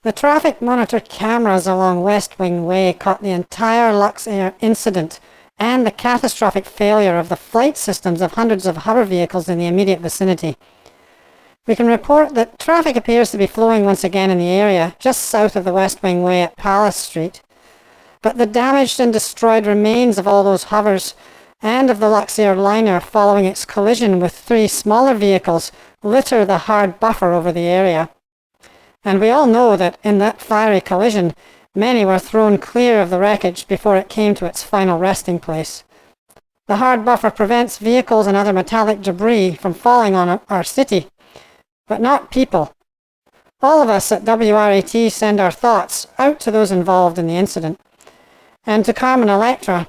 The traffic monitor cameras along West Wing Way caught the entire Luxair incident and the catastrophic failure of the flight systems of hundreds of hover vehicles in the immediate vicinity. We can report that traffic appears to be flowing once again in the area, just south of the West Wing Way at Palace Street. But the damaged and destroyed remains of all those hovers and of the Luxair liner following its collision with 3 smaller vehicles litter the hard buffer over the area. And we all know that in that fiery collision, many were thrown clear of the wreckage before it came to its final resting place. The hard buffer prevents vehicles and other metallic debris from falling on our city, but not people. All of us at WRAT send our thoughts out to those involved in the incident. And to Carmen Electra.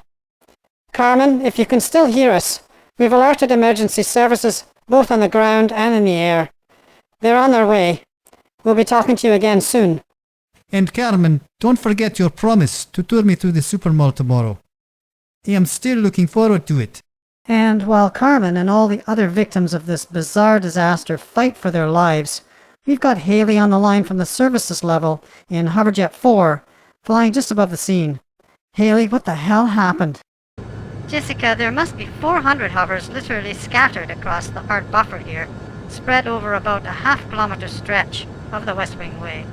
Carmen, if you can still hear us, we've alerted emergency services both on the ground and in the air. They're on their way. We'll be talking to you again soon. And Carmen, don't forget your promise to tour me through the supermall tomorrow. I am still looking forward to it. And while Carmen and all the other victims of this bizarre disaster fight for their lives, we've got Haley on the line from the services level in Hoverjet 4, flying just above the scene. Haley, what the hell happened? Jessica, there must be 400 hovers literally scattered across the hard buffer here, spread over about a half-kilometer stretch of the West Wing Way.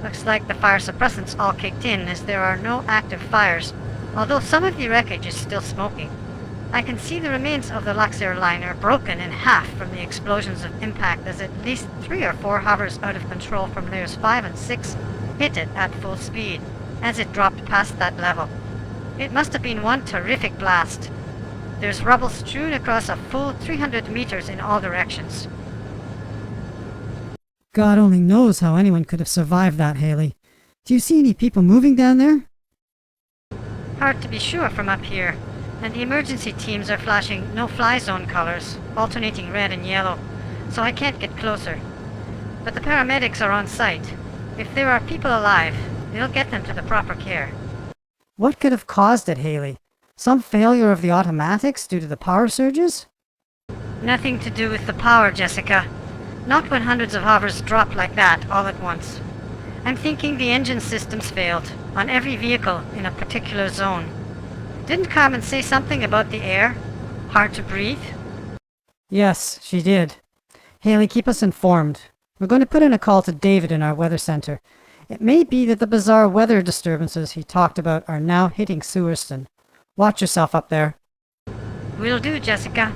Looks like the fire suppressants all kicked in as there are no active fires, although some of the wreckage is still smoking. I can see the remains of the Luxair liner broken in half from the explosions of impact as at least 3 or 4 hovers out of control from layers 5 and 6 hit it at full speed as it dropped past that level. It must have been one terrific blast. There's rubble strewn across a full 300 meters in all directions. God only knows how anyone could have survived that, Haley. Do you see any people moving down there? Hard to be sure from up here, and the emergency teams are flashing no-fly zone colors, alternating red and yellow, so I can't get closer. But the paramedics are on site. If there are people alive, they'll get them to the proper care. What could have caused it, Haley? Some failure of the automatics due to the power surges? Nothing to do with the power, Jessica. Not when hundreds of hovers drop like that all at once. I'm thinking the engine systems failed on every vehicle in a particular zone. Didn't Carmen say something about the air? Hard to breathe? Yes, she did. Haley, keep us informed. We're going to put in a call to David in our weather center. It may be that the bizarre weather disturbances he talked about are now hitting Sewerston. Watch yourself up there. Will do, Jessica.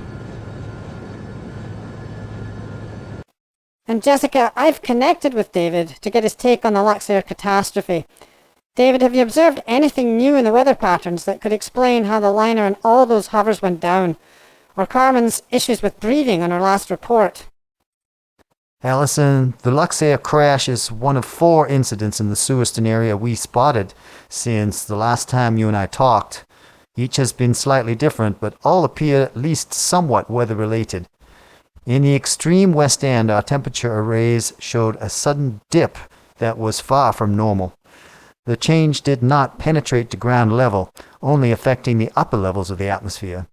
And Jessica, I've connected with David to get his take on the Luxair catastrophe. David, have you observed anything new in the weather patterns that could explain how the liner and all those hovers went down? Or Carmen's issues with breathing on her last report? Allison, the Luxair crash is one of 4 incidents in the Sewerston area we spotted since the last time you and I talked. Each has been slightly different, but all appear at least somewhat weather-related. In the extreme west end, our temperature arrays showed a sudden dip that was far from normal. The change did not penetrate to ground level, only affecting the upper levels of the atmosphere.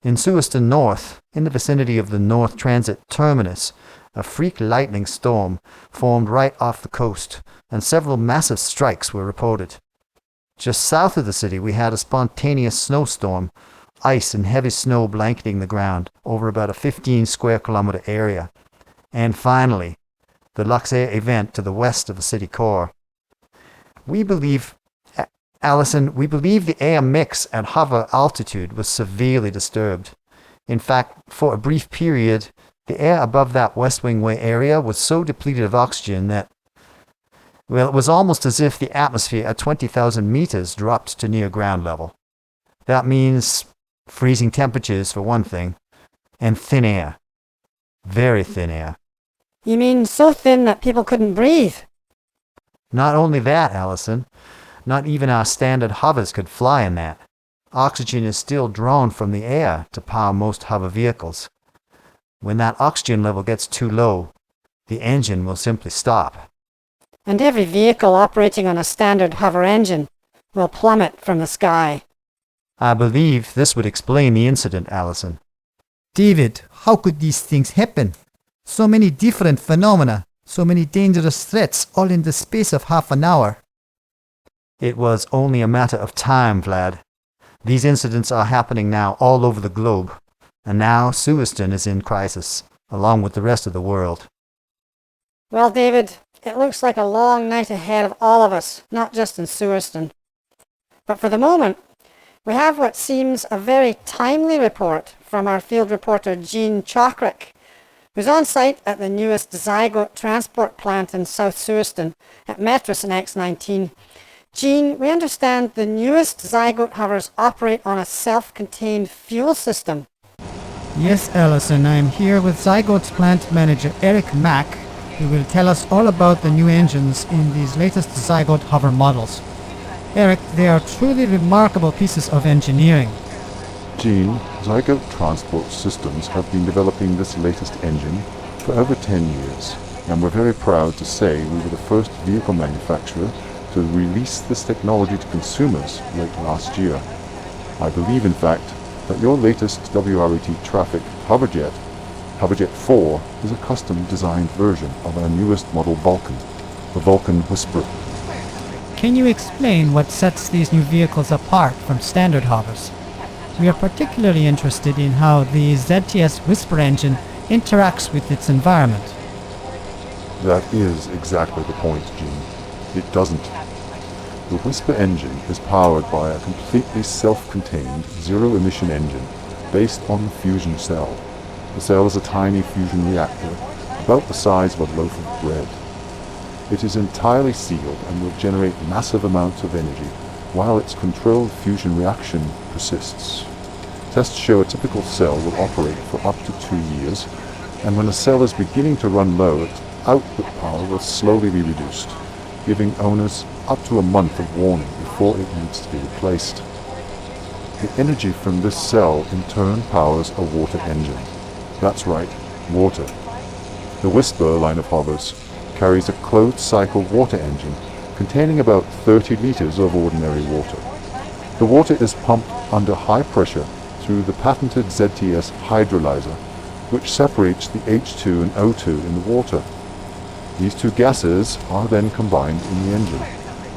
In Sewerston North, in the vicinity of the North Transit terminus, a freak lightning storm formed right off the coast, and several massive strikes were reported. Just south of the city, we had a spontaneous snowstorm, ice and heavy snow blanketing the ground over about a 15 square kilometer area. And finally, the Luxair event to the west of the city core. We believe the air mix at hover altitude was severely disturbed. In fact, for a brief period, the air above that West Wing Way area was so depleted of oxygen that, well, it was almost as if the atmosphere at 20,000 meters dropped to near ground level. That means freezing temperatures for one thing, and thin air. Very thin air. You mean so thin that people couldn't breathe? Not only that, Allison, not even our standard hovers could fly in that. Oxygen is still drawn from the air to power most hover vehicles. When that oxygen level gets too low, the engine will simply stop. And every vehicle operating on a standard hover engine will plummet from the sky. I believe this would explain the incident, Allison. David, how could these things happen? So many different phenomena, So many dangerous threats all in the space of half an hour. It was only a matter of time, Vlad. These incidents are happening now all over the globe, and now Suiston is in crisis, along with the rest of the world. Well, David, it looks like a long night ahead of all of us, not just in Suiston. But for the moment, we have what seems a very timely report from our field reporter Jean Chockrick, who's on site at the newest Zygote transport plant in South Suiston at Metris and X19. Jean, we understand the newest Zygote hovers operate on a self-contained fuel system. Yes, Alison, I am here with Zygote's plant manager Eric Mack, who will tell us all about the new engines in these latest Zygote hover models. Eric, they are truly remarkable pieces of engineering. Gene, Zygote Transport Systems have been developing this latest engine for over 10 years, and we're very proud to say we were the first vehicle manufacturer to release this technology to consumers late last year. I believe, in fact, that your latest WRAT traffic hoverjet, Hoverjet 4, is a custom-designed version of our newest model Vulcan, the Vulcan Whisperer. Can you explain what sets these new vehicles apart from standard hovers? We are particularly interested in how the ZTS Whisper engine interacts with its environment. That is exactly the point, Gene. It doesn't. The Whisper engine is powered by a completely self-contained zero-emission engine based on the fusion cell. The cell is a tiny fusion reactor, about the size of a loaf of bread. It is entirely sealed and will generate massive amounts of energy while its controlled fusion reaction persists. Tests show a typical cell will operate for up to 2 years, and when a cell is beginning to run low, its output power will slowly be reduced, giving owners up to a month of warning before it needs to be replaced. The energy from this cell in turn powers a water engine. That's right, water. The Whisper line of hovers carries a closed-cycle water engine containing about 30 liters of ordinary water. The water is pumped under high pressure through the patented ZTS hydrolyzer, which separates the H2 and O2 in the water. These two gases are then combined in the engine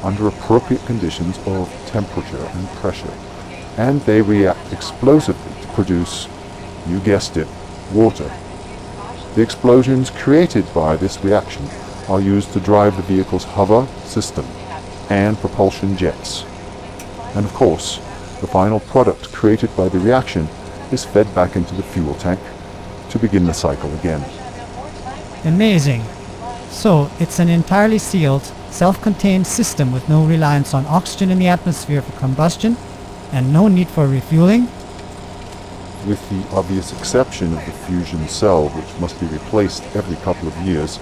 under appropriate conditions of temperature and pressure, and they react explosively to produce, you guessed it, water. The explosions created by this reaction are used to drive the vehicle's hover system and propulsion jets. And of course, the final product created by the reaction is fed back into the fuel tank to begin the cycle again. Amazing. So, it's an entirely sealed, self-contained system with no reliance on oxygen in the atmosphere for combustion, and no need for refueling? With the obvious exception of the fusion cell, which must be replaced every couple of years,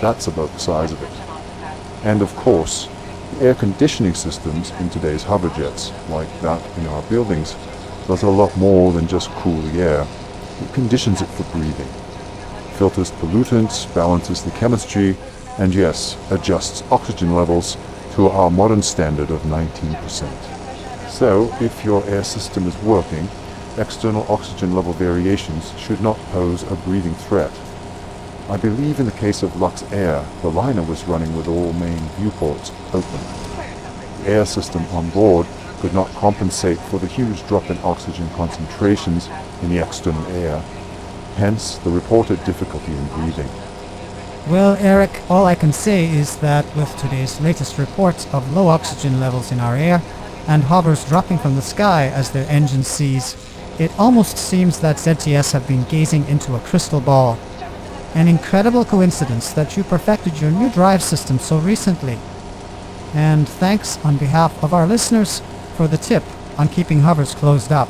that's about the size of it. And of course, the air conditioning systems in today's hoverjets, like that in our buildings, does a lot more than just cool the air. It conditions it for breathing, filters pollutants, balances the chemistry, and yes, adjusts oxygen levels to our modern standard of 19%. So, if your air system is working, external oxygen level variations should not pose a breathing threat. I believe in the case of Lux Air, the liner was running with all main viewports open. The air system on board could not compensate for the huge drop in oxygen concentrations in the external air, hence the reported difficulty in breathing. Well, Eric, all I can say is that with today's latest reports of low oxygen levels in our air and hovers dropping from the sky as their engine seize, it almost seems that ZTS have been gazing into a crystal ball. An incredible coincidence that you perfected your new drive system so recently. And thanks on behalf of our listeners for the tip on keeping hovers closed up.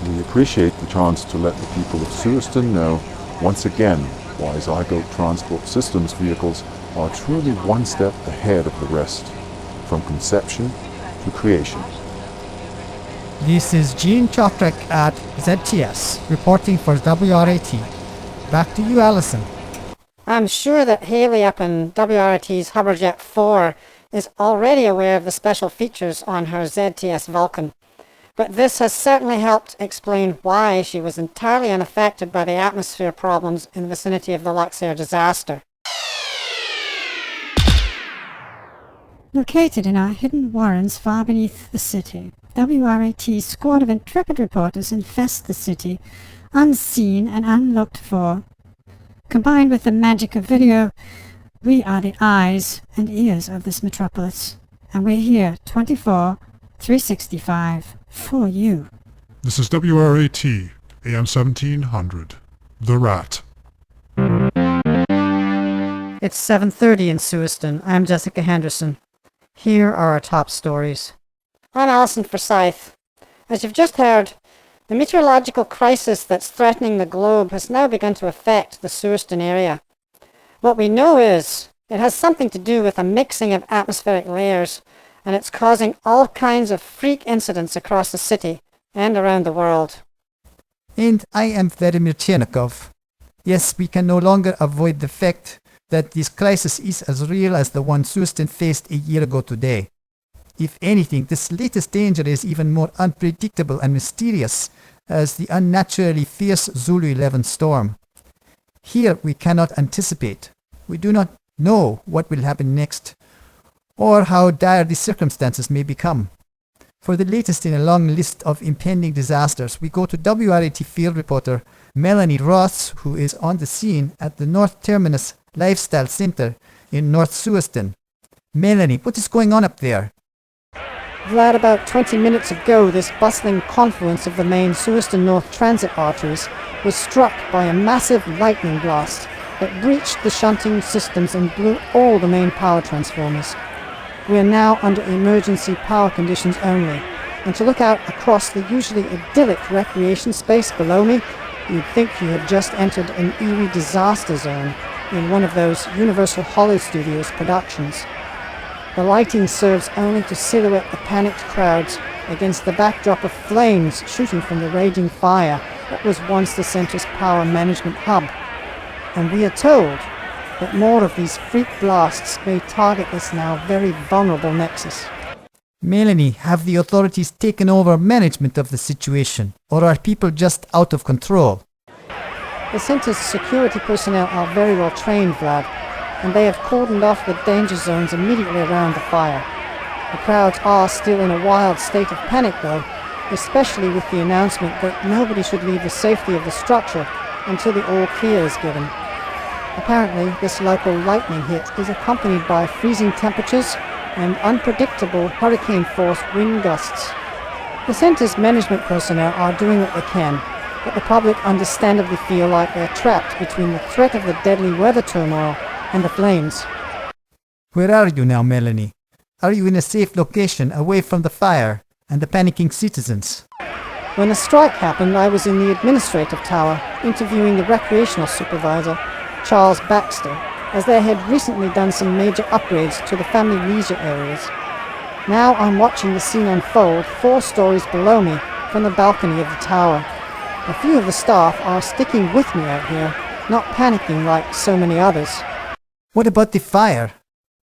We appreciate the chance to let the people of Suiston know once again why Zygote Transport Systems vehicles are truly one step ahead of the rest, from conception to creation. This is Jean Chockrick at ZTS, reporting for WRAT. Back to you, Alison. I'm sure that Haley up in WRAT's Hoverjet 4 is already aware of the special features on her ZTS Vulcan, but this has certainly helped explain why she was entirely unaffected by the atmosphere problems in the vicinity of the Luxair disaster. Located in our hidden warrens far beneath the city, WRAT's squad of intrepid reporters infest the city, unseen and unlooked for. Combined with the magic of video, we are the eyes and ears of this metropolis, and we're here 365 for you. This is WRAT, AM1700 WRAT. It's 7:30 in Suiston. I'm Jessica Henderson. Here are our top stories. I'm Alison Forsyth. As you've just heard, the meteorological crisis that's threatening the globe has now begun to affect the Suiston area. What we know is it has something to do with a mixing of atmospheric layers, and it's causing all kinds of freak incidents across the city and around the world. And I am Vladimir Chernikov. Yes, we can no longer avoid the fact that this crisis is as real as the one Suiston faced a year ago today. If anything, this latest danger is even more unpredictable and mysterious as the unnaturally fierce Zulu 11 storm. Here we cannot anticipate. We do not know what will happen next, or how dire the circumstances may become. For the latest in a long list of impending disasters, we go to WRAT field reporter Melanie Ross, who is on the scene at the North Terminus Lifestyle Center in North Suiston. Melanie, what is going on up there? Vlad, about 20 minutes ago, this bustling confluence of the main Suiston North transit arteries was struck by a massive lightning blast that breached the shunting systems and blew all the main power transformers. We are now under emergency power conditions only, and to look out across the usually idyllic recreation space below me, you'd think you had just entered an eerie disaster zone in one of those Universal Hollywood Studios productions. The lighting serves only to silhouette the panicked crowds against the backdrop of flames shooting from the raging fire that was once the center's power management hub. And we are told that more of these freak blasts may target this now very vulnerable nexus. Melanie, have the authorities taken over management of the situation, or are people just out of control? The center's security personnel are very well trained, Vlad, and they have cordoned off the danger zones immediately around the fire. The crowds are still in a wild state of panic, though, especially with the announcement that nobody should leave the safety of the structure until the all clear is given. Apparently, this local lightning hit is accompanied by freezing temperatures and unpredictable hurricane-force wind gusts. The center's management personnel are doing what they can, but the public understandably feel like they're trapped between the threat of the deadly weather turmoil and the flames. Where are you now, Melanie? Are you in a safe location away from the fire and the panicking citizens? When the strike happened, I was in the administrative tower interviewing the recreational supervisor, Charles Baxter, as they had recently done some major upgrades to the family leisure areas. Now I'm watching the scene unfold 4 stories below me from the balcony of the tower. A few of the staff are sticking with me out here, not panicking like so many others. What about the fire?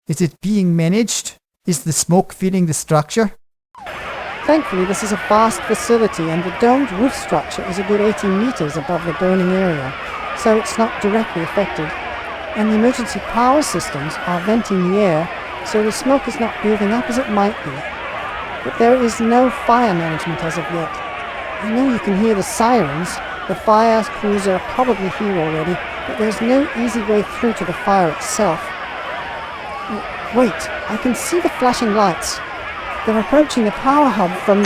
Is it being managed? Is the smoke filling the structure? Thankfully, this is a vast facility and the domed roof structure is a good 18 meters above the burning area, so it's not directly affected. And the emergency power systems are venting the air, so the smoke is not building up as it might be. But there is no fire management as of yet. I know you can hear the sirens. The fire crews are probably here already, but there's no easy way through to the fire itself. Wait, I can see the flashing lights. They're approaching the power hub from...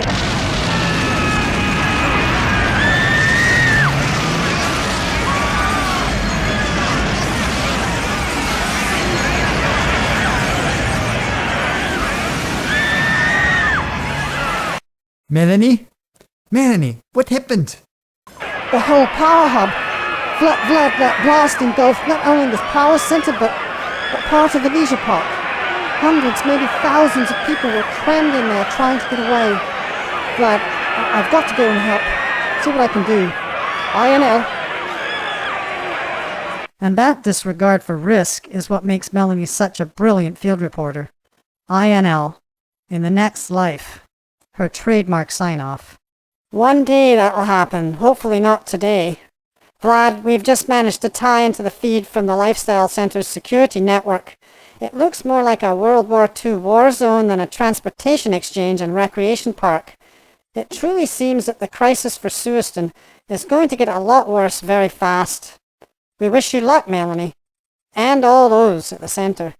Melanie? Melanie, what happened? The whole power hub. Vlad, that blast engulfed not only the power center, but part of the leisure park. Hundreds, maybe thousands of people were crammed in there trying to get away. Vlad, I've got to go and help. See what I can do. INL. And that disregard for risk is what makes Melanie such a brilliant field reporter. INL. In the next life. Her trademark sign-off. One day that'll happen. Hopefully not today. Vlad, we've just managed to tie into the feed from the Lifestyle Center's security network. It looks more like a World War II war zone than a transportation exchange and recreation park. It truly seems that the crisis for Suiston is going to get a lot worse very fast. We wish you luck, Melanie. And all those at the center.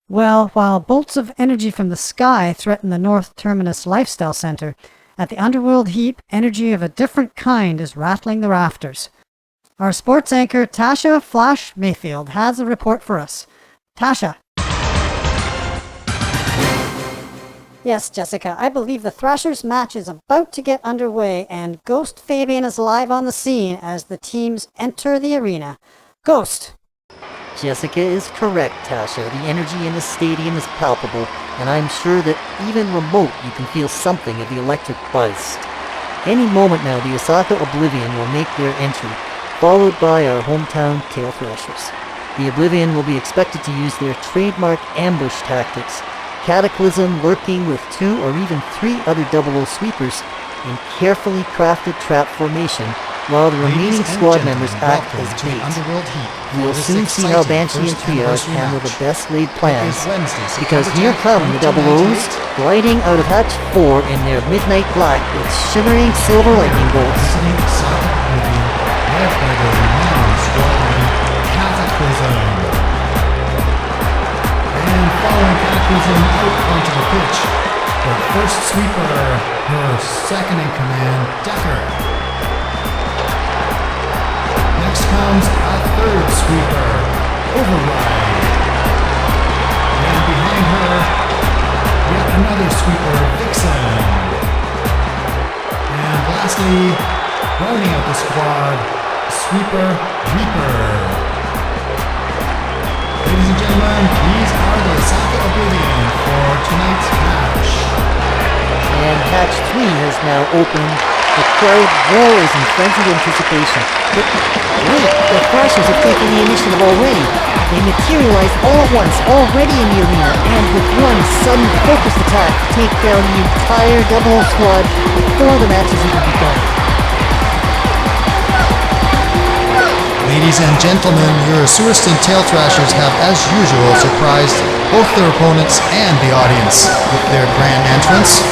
Well, while bolts of energy from the sky threaten the North Terminus Lifestyle Center, at the Underworld Heap, energy of a different kind is rattling the rafters. Our sports anchor, Tasha Flash Mayfield, has a report for us. Tasha. Yes, Jessica, I believe the Thrashers match is about to get underway, and Ghost Fabian is live on the scene as the teams enter the arena. Ghost. Jessica is correct, Tasha. The energy in the stadium is palpable, and I'm sure that even remote you can feel something of the electric buzz. Any moment now, the Osaka Oblivion will make their entry, followed by our hometown Tail Thrashers. The Oblivion will be expected to use their trademark ambush tactics, Cataclysm working with 2 or even 3 other 00 sweepers in carefully crafted trap formation, while the remaining squad members act as bait. We'll soon see how Banshee and Triage handle the best laid plans, because here come the 00s, gliding out of hatch 4 in their midnight black with shimmering silver lightning bolts. And following Cataclysm out onto the pitch, the first sweeper, her second in command, Decker. Next comes a third sweeper, Override. And behind her, yet another sweeper, Vixen. And lastly, rounding out the squad, sweeper, Reaper. Ladies and gentlemen, these are the Osaka Oblivion for tonight's match. And hatch 3 has now opened. The crowd roars in frenzied anticipation. But wait, the Thrashers have taken the initiative already. They materialize all at once, already in the arena, and with one sudden focused attack, take down the entire 00 squad before the match has even begun. Ladies and gentlemen, your Suiston Tail Thrashers have, as usual, surprised both their opponents and the audience with their grand entrance.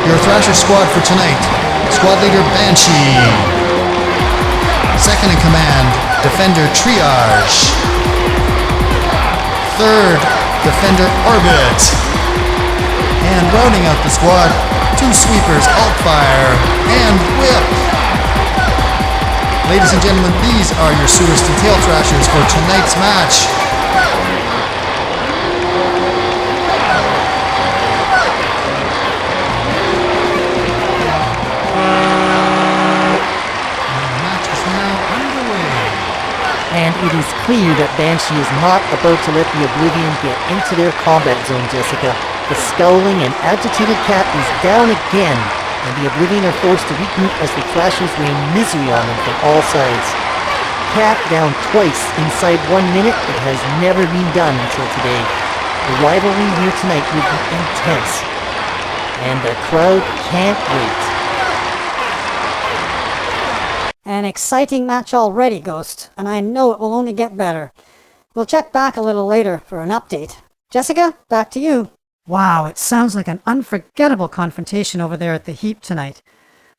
Your Thrasher squad for tonight, squad leader Banshee, second in command, Defender Triage, third, Defender Orbit, and rounding out the squad, 2 sweepers, Altfire, and Whip. Ladies and gentlemen, these are your Suiston Tail Thrashers for tonight's match. And the match is now underway. And it is clear that Banshee is not about to let the Oblivion get into their combat zone, Jessica. The scowling and agitated cat is down again, and the Oblivion are forced to regroup as the Thrashers rain misery on them from all sides. Cat down twice inside 1 minute, it has never been done until today. The rivalry here tonight will be intense, and the crowd can't wait. An exciting match already, Ghost, and I know it will only get better. We'll check back a little later for an update. Jessica, back to you. Wow, it sounds like an unforgettable confrontation over there at the Heap tonight.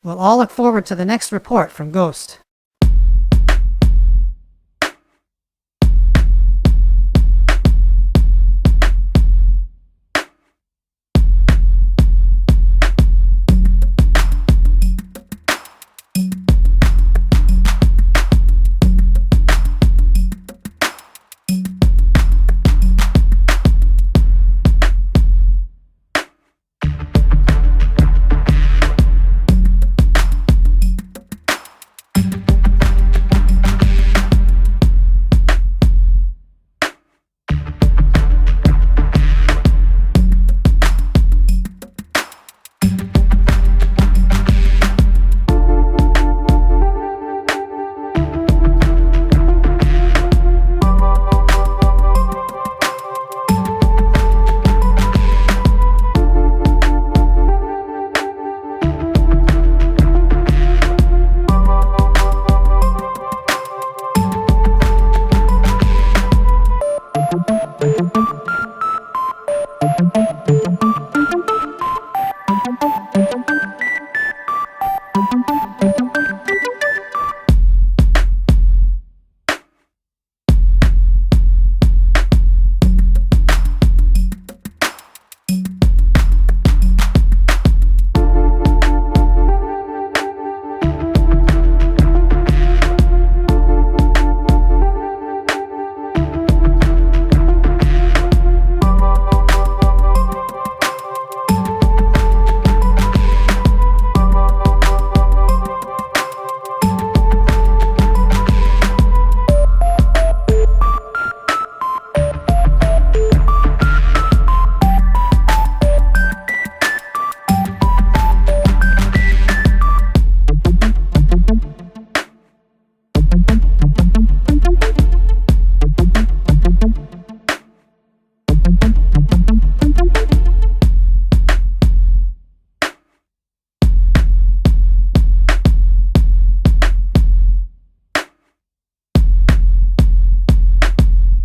We'll all look forward to the next report from Ghost.